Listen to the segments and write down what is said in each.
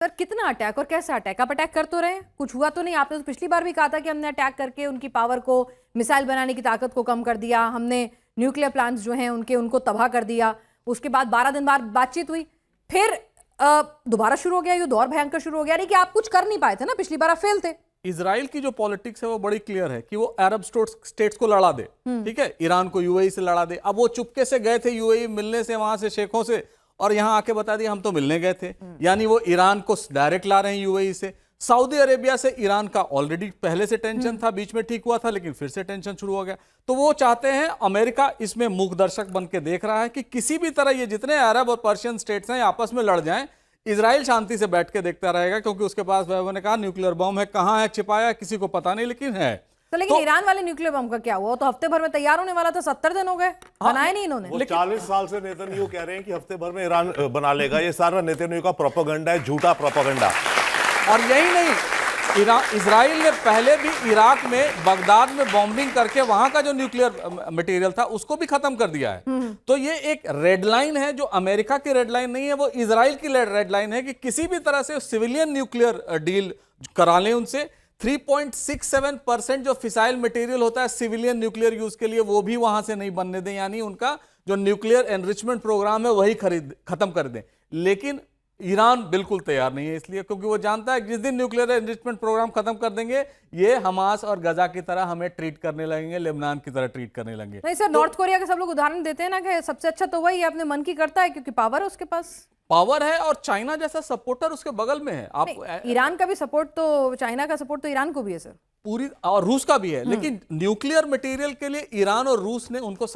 Sir कितना attack और कैसा अटैक? आप अटैक कर तो रहे हैं, कुछ हुआ तो नहीं? आपने तो पिछली बार भी कहा था कि हमने अटैक करके उनकी पावर को, मिसाइल बनाने की ताकत को कम कर दिया, हमने न्यूक्लियर प्लांट्स जो हैं उनको तबाह कर दिया। उसके बाद 12 दिन बाद बातचीत हुई, फिर दोबारा शुरू हो गया युद्ध, और भयंकर शुरू हो गया। नहीं कि आप कुछ कर नहीं पाए थे ना, पिछली बार आप फेल थे। इजराइल की जो पॉलिटिक्स है वो बड़ी क्लियर है कि वो अरब स्टेट्स को लड़ा दे, ठीक है, ईरान को यूएई से लड़ा दे। अब वो चुपके से गए थे यूएई मिलने से, वहां से शेखों से, और यहां आके बता दिया हम तो मिलने गए थे। यानी वो ईरान को डायरेक्ट ला रहे हैं यूएई से। सऊदी अरेबिया से ईरान का ऑलरेडी पहले से टेंशन था, बीच में ठीक हुआ था, लेकिन फिर से टेंशन शुरू हो गया। तो वो चाहते हैं, अमेरिका इसमें मूक दर्शक बन के देख रहा है कि किसी भी तरह ये जितने अरब और पर्शियन स्टेट्स हैं आपस में लड़ जाएं, इजराइल शांति से बैठ के देखता रहेगा, क्योंकि उसके पास वैभव ने कहा न्यूक्लियर बम है, कहां है छिपाया है किसी को पता नहीं, लेकिन है। तो लेकिन ईरान वाले न्यूक्लियर बम का क्या हुआ? तो हफ्ते भर में तैयार होने वाला था, 70 दिन हो गए, बनाए नहीं इन्होंने। 40 साल से नेतन्याहू कह रहे हैं कि हफ्ते भर में ईरान बना लेगा। ये सारा नेतन्याहू का प्रोपेगेंडा है, झूठा प्रोपेगेंडा। और यही नहीं, इजराइल ने पहले भी इराक में बगदाद में बॉम्बिंग करके वहां का जो न्यूक्लियर मटेरियल था उसको भी खत्म कर दिया है। तो ये एक रेड लाइन है, जो अमेरिका की रेड लाइन नहीं है, वो इजराइल की रेड लाइन है कि किसी भी तरह से सिविलियन न्यूक्लियर डील करा लें उनसे। 3.67% जो फिसाइल मटेरियल होता है सिविलियन न्यूक्लियर यूज के लिए, वो भी वहां से नहीं बनने दें, यानी उनका जो न्यूक्लियर एनरिचमेंट प्रोग्राम है वही खत्म कर दें। लेकिन ईरान बिल्कुल तैयार नहीं है, इसलिए क्योंकि वो जानता है कि जिस दिन न्यूक्लियर एनरिचमेंट प्रोग्राम खत्म कर देंगे, ये हमास और गजा की तरह हमें ट्रीट करने लगेंगे, लेबनान की तरह ट्रीट करने लगेंगे। नहीं सर, नॉर्थ कोरिया के सब लोग उदाहरण देते हैं ना कि सबसे अच्छा तो वही अपने मन की करता है, क्योंकि पावर है उसके पास, पावर है, और चाइना जैसा सपोर्टर उसके बगल में है। आप ईरान का भी सपोर्ट तो, चाइना का सपोर्ट तो ईरान को भी है सर, पूरी, और रूस का भी है। लेकिन न्यूक्लियर मटेरियल के लिए ईरान और रूस ने उनको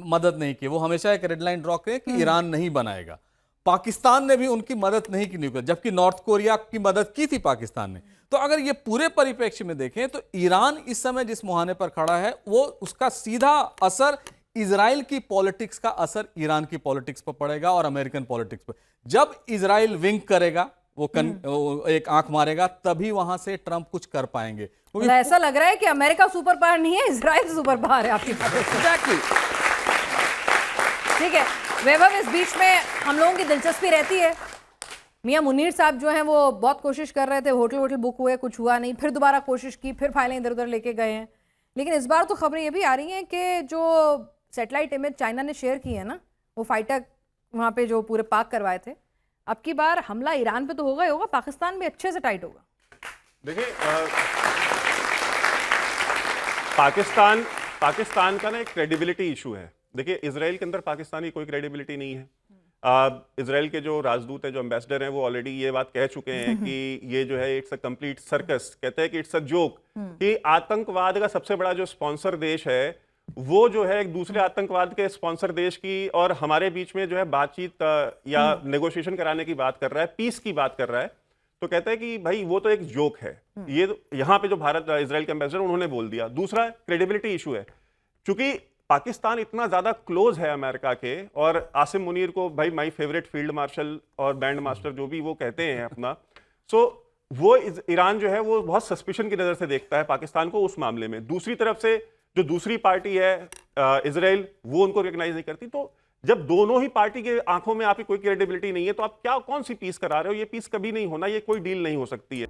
मदद नहीं की। वो हमेशा एक रेड लाइन ड्रॉ करें कि ईरान नहीं बनाएगा। पाकिस्तान ने भी उनकी मदद नहीं की न्यूक्लियर, जबकि नॉर्थ कोरिया की मदद की थी पाकिस्तान ने। तो अगर ये पूरे परिप्रेक्ष्य में देखें तो ईरान इस समय जिस मुहाने पर खड़ा है, वो उसका सीधा असर इजराइल की पॉलिटिक्स का असर ईरान की पॉलिटिक्स पर पड़ेगा और अमेरिकन पॉलिटिक्स पर। जब इजराइल विंक करेगा, वो एक आंख मारेगा, तभी वहां से ट्रंप कुछ कर पाएंगे। ऐसा लग रहा है कि अमेरिका सुपर पावर नहीं है, इजराइल सुपर पावर है आपकी बात। एग्जैक्टली। ठीक है वैभव, इस बीच में हम लोगों की दिलचस्पी रहती है, मियां मुनीर साहब जो हैं वो बहुत कोशिश कर रहे थे, होटल बुक हुए, कुछ हुआ नहीं, फिर दोबारा कोशिश की, फिर फाइलें इधर उधर लेके गए हैं। लेकिन इस बार तो खबरें ये भी आ रही हैं कि जो सैटेलाइट इमेज चाइना ने शेयर की है ना, वो फाइटर वहाँ पे जो पूरे पाक करवाए थे, अब की बार हमला ईरान पे तो होगा ही होगा, पाकिस्तान भी अच्छे से टाइट होगा। देखिए पाकिस्तान का ना एक क्रेडिबिलिटी इशू है। देखिए इजराइल के अंदर पाकिस्तान की कोई क्रेडिबिलिटी नहीं है। इजराइल के जो राजदूत हैं, जो एम्बेसडर हैं, वो ऑलरेडी ये बात कह चुके हैं कि ये जो है इट्स अ कंप्लीट सर्कस। कहते हैं कि इट्स अ जोक, कि आतंकवाद का सबसे बड़ा जो स्पॉन्सर देश है वो जो है एक दूसरे आतंकवाद के स्पॉन्सर देश की और हमारे बीच में जो है बातचीत या नेगोशिएशन कराने की बात कर रहा है, पीस की बात कर रहा है। तो कहते हैं कि भाई वो तो एक जोक है। ये तो यहाँ पे जो भारत इजराइल के एम्बेसडर उन्होंने बोल दिया। दूसरा क्रेडिबिलिटी इशू है, क्योंकि पाकिस्तान इतना ज्यादा क्लोज है अमेरिका के, और आसिम मुनीर को भाई माय फेवरेट फील्ड मार्शल और बैंड मास्टर जो भी वो कहते हैं अपना, सो वो ईरान जो है वो बहुत सस्पिशन की नजर से देखता है पाकिस्तान को उस मामले में। दूसरी तरफ से जो दूसरी पार्टी है इजराइल, वो उनको रिकॉग्नाइज नहीं करती। तो जब दोनों ही पार्टी के आंखों में आपकी कोई क्रेडिबिलिटी नहीं है, तो आप क्या कौन सी पीस करा रहे हो? ये पीस कभी नहीं होना, ये कोई डील नहीं हो सकती है।